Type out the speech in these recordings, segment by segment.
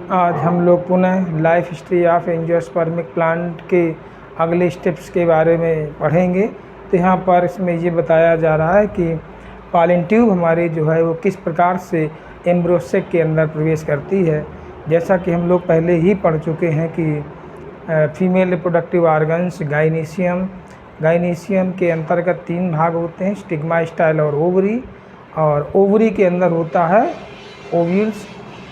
आज हम लोग पुनः life history of angiospermic plant के अगले स्टेप्स के बारे में पढ़ेंगे। तो यहाँ पर इसमें ये बताया जा रहा है कि पॉलन ट्यूब हमारी जो है वो किस प्रकार से एम्ब्रियो सेक के अंदर प्रवेश करती है। जैसा कि हम लोग पहले ही पढ़ चुके हैं कि फीमेल रिप्रोडक्टिव ऑर्गन्स गाइनीशियम के अंतर्गत 3 भाग होते हैं, स्टिग्मा, स्टाइल और ओवरी। और ओवरी के अंदर होता है ओव्यूल्स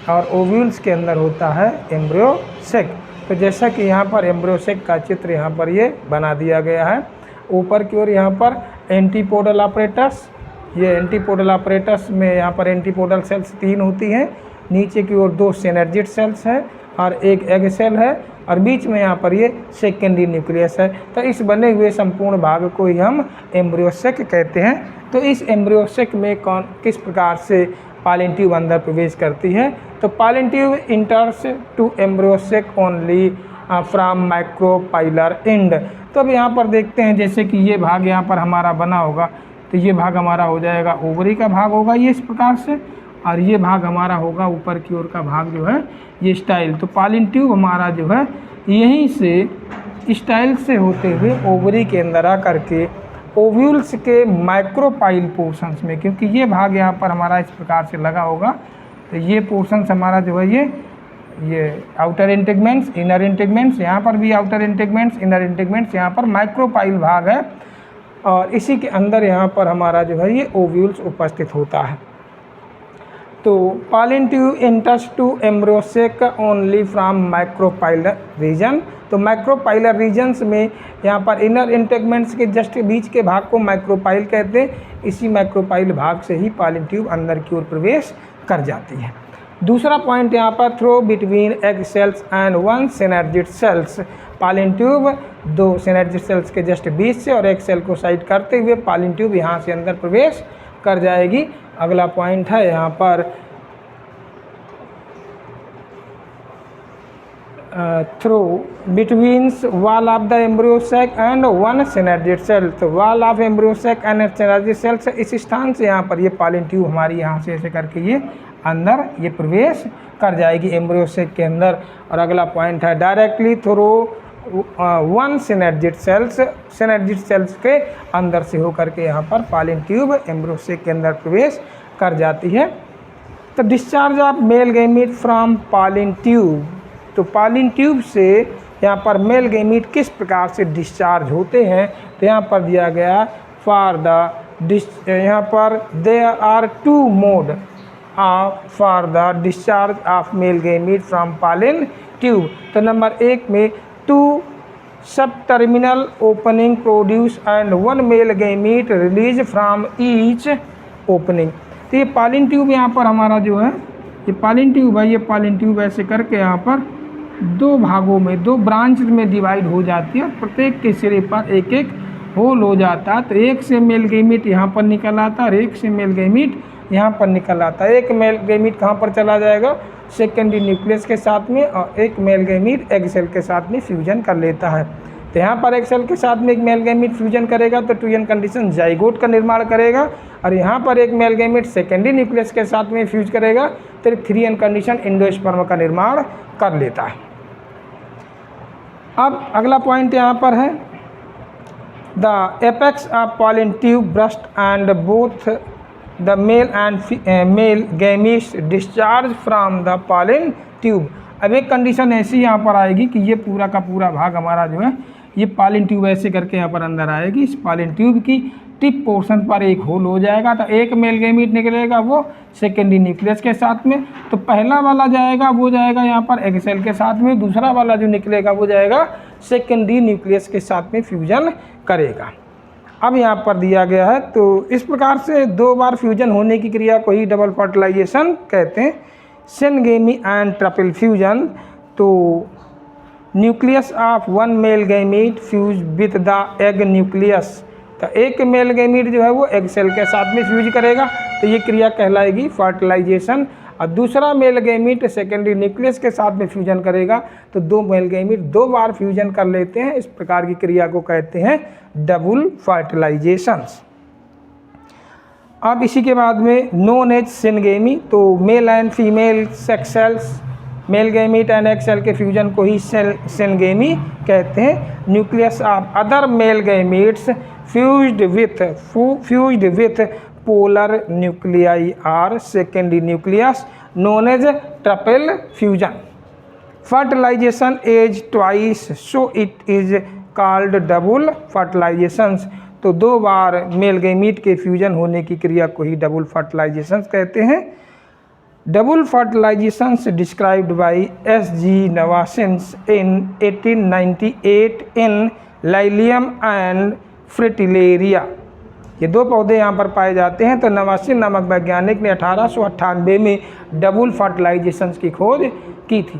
और ओव्यूल्स के अंदर होता है एम्ब्रियो सेक। तो जैसा कि यहाँ पर एम्ब्रियो सेक का चित्र यहाँ पर ये बना दिया गया है। ऊपर की ओर यहाँ पर एंटीपोडल ऑपरेटस, ये एंटीपोडल ऑपरेटस में यहाँ पर एंटीपोडल सेल्स 3 होती हैं। नीचे की ओर 2 सिनर्जिड सेल्स है और एक एग सेल है और बीच में यहाँ पर ये सेकेंडरी न्यूक्लियस है। तो इस बने हुए संपूर्ण भाग को ही हम एम्ब्रियो सेक कहते हैं। तो इस एम्ब्रियो सेक में किस प्रकार से पॉलन ट्यूब अंदर प्रवेश करती है। तो pollen tube enters to embryo sac only from micropylar end. तो अब यहाँ पर देखते हैं, जैसे कि ये भाग यहाँ पर हमारा बना होगा, तो ये भाग हमारा हो जाएगा ओवरी का भाग होगा ये इस प्रकार से, और ये भाग हमारा होगा ऊपर की ओर का भाग जो है ये स्टाइल। तो पॉलन ट्यूब हमारा जो है यहीं से स्टाइल से होते हुए ओवरी के अंदर आ करके ओव्यूल्स के माइक्रोपाइल पोर्शंस में, क्योंकि ये भाग यहाँ पर हमारा इस प्रकार से लगा होगा, तो ये पोर्शंस हमारा जो है ये आउटर इंटेगमेंट्स, इनर इंटेगमेंट्स, यहाँ पर भी आउटर इंटेगमेंट्स, इनर इंटेगमेंट्स, यहाँ पर माइक्रोपाइल भाग है और इसी के अंदर यहाँ पर हमारा जो है ये ओव्यूल्स उपस्थित होता है। तो pollen tube enters to embryo sac only from micropylar region. तो माइक्रोपाइलर रीजन्स में यहाँ पर इनर इंटेगमेंट्स के जस्ट बीच के भाग को माइक्रोपाइल कहते हैं। इसी माइक्रोपाइल भाग से ही पॉलन ट्यूब अंदर की ओर प्रवेश कर जाती है। दूसरा पॉइंट यहाँ पर through between egg cells and 1 synergid cells. Pollen tube 2 synergid cells के जस्ट बीच से और एक सेल को साइड करते हुए पॉलन ट्यूब यहाँ से अंदर प्रवेश कर जाएगी। अगला पॉइंट है यहाँ पर through between wall of the embryo sac and 1 synergid cell. तो wall of embryo sac and synergid cell से इस स्थान से यहाँ पर ये पॉलन ट्यूब हमारी यहाँ से ऐसे करके ये अंदर ये प्रवेश कर जाएगी एम्ब्रियो सेक के अंदर। और अगला पॉइंट है डायरेक्टली थ्रू 1 सिनर्जिड सेल्स के अंदर से होकर के यहाँ पर पॉलन ट्यूब एम्ब्रियो सेक के अंदर प्रवेश कर जाती है। तो discharge of male gamete from pollen tube. तो पॉलन ट्यूब से यहाँ पर मेल गैमीट किस प्रकार से डिस्चार्ज होते हैं, तो यहाँ पर दिया गया फॉर द यहाँ पर there are 2 mode for the discharge of male gamete from pollen tube. तो नंबर 1 में 2 sub terminal opening produce and 1 male gamete release from each opening. तो ये पॉलन ट्यूब यहाँ पर हमारा जो है ये पॉलन ट्यूब है, ये पॉलन ट्यूब ऐसे करके यहाँ पर 2 भागों में 2 ब्रांच में डिवाइड हो जाती है और प्रत्येक के सिरे पर एक एक होल हो जाता है। तो एक से मेल गैमीट यहाँ पर निकल आता है और एक से मेल गैमीट यहाँ पर निकल आता है। एक मेल गैमीट कहाँ पर चला जाएगा, सेकेंडरी न्यूक्लियस के साथ में, और एक मेल गैमीट एग सेल के साथ में फ्यूजन कर लेता है। तो यहाँ पर एग सेल के साथ में एक मेल गैमीट फ्यूजन करेगा तो 2n कंडीशन जाइगोट का निर्माण करेगा, और यहाँ पर एक मेल गैमीट सेकेंडरी न्यूक्लियस के साथ में फ्यूज करेगा तो 3n कंडीशन एंडोस्पर्म का निर्माण कर लेता है। अब अगला पॉइंट यहाँ पर है the apex of pollen tube burst and both the male and male gametes discharge from the pollen tube. अब एक कंडीशन ऐसी यहाँ पर आएगी कि ये पूरा का पूरा भाग हमारा जो है ये पॉलन ट्यूब ऐसे करके यहाँ पर अंदर आएगी। इस पॉलन ट्यूब की टिप पोर्शन पर एक होल हो जाएगा, तो एक मेल गैमीट निकलेगा वो सेकेंडरी न्यूक्लियस के साथ में। तो पहला वाला जाएगा वो जाएगा यहाँ पर एग सेल के साथ में, दूसरा वाला जो निकलेगा वो जाएगा सेकेंडरी न्यूक्लियस के साथ में फ्यूजन करेगा। अब यहाँ पर दिया गया है, तो इस प्रकार से 2 बार फ्यूजन होने की क्रिया को ही डबल फर्टिलाइजेशन कहते हैं। Syngamy and triple fusion. तो nucleus of 1 male gamete fuse with the egg nucleus. तो एक मेल गैमीट जो है वो एग सेल के साथ में फ्यूज करेगा, तो ये क्रिया कहलाएगी फर्टिलाइजेशन। और दूसरा मेल गैमीट सेकेंडरी न्यूक्लियस के साथ में फ्यूजन करेगा, तो 2 मेल गैमीट 2 बार फ्यूजन कर लेते हैं। इस प्रकार की क्रिया को कहते हैं डबल फर्टिलाइजेशंस। अब इसी के बाद में नोन एज सिनगेमी। तो male and female sex cells male gamete and एक सेल के फ्यूजन को ही सेलगेमी कहते हैं। Nucleus of other male gametes fused with polar nuclei or secondary nucleus known as triple fusion. Fertilisation is twice so it is called double fertilisations. तो 2 बार male gamete के फ्यूजन होने की क्रिया को ही डबल फर्टिलाइजेशंस कहते हैं। Double fertilisations described bye S.G. Nawaschin's in 1898 in Lilium and Fritillaria. ये 2 पौधे यहाँ पर पाए जाते हैं। तो नवासिन नामक वैज्ञानिक ने 1898 में डबल फर्टिलाइजेशंस की खोज की थी।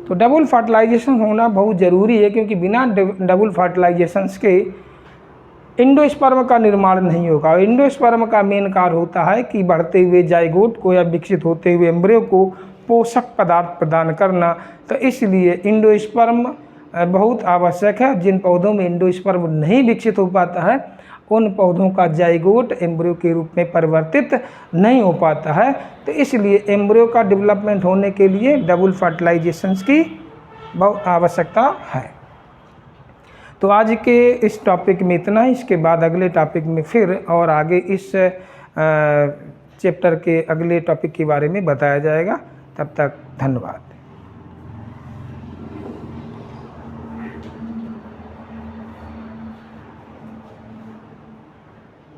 तो डबल फर्टिलाइजेशन होना बहुत ज़रूरी है, क्योंकि बिना डबल फर्टिलाइजेशंस के इंडोस्पर्म का निर्माण नहीं होगा। और इंडोस्पर्म का मेन कार्य होता है कि बढ़ते हुए जाइगोट को या विकसित होते हुए एम्ब्रियो को पोषक पदार्थ प्रदान करना। तो इसलिए इंडोस्पर्म बहुत आवश्यक है। जिन पौधों में इंडोस्पर्म नहीं विकसित हो पाता है उन पौधों का जाइगोट एम्ब्रियो के रूप में परिवर्तित नहीं हो पाता है। तो इसलिए एम्ब्रियो का डेवलपमेंट होने के लिए डबल फर्टिलाइजेशंस की बहुत आवश्यकता है। तो आज के इस टॉपिक में इतना ही। इसके बाद अगले टॉपिक में फिर और आगे इस चैप्टर के अगले टॉपिक के बारे में बताया जाएगा। तब तक धन्यवाद।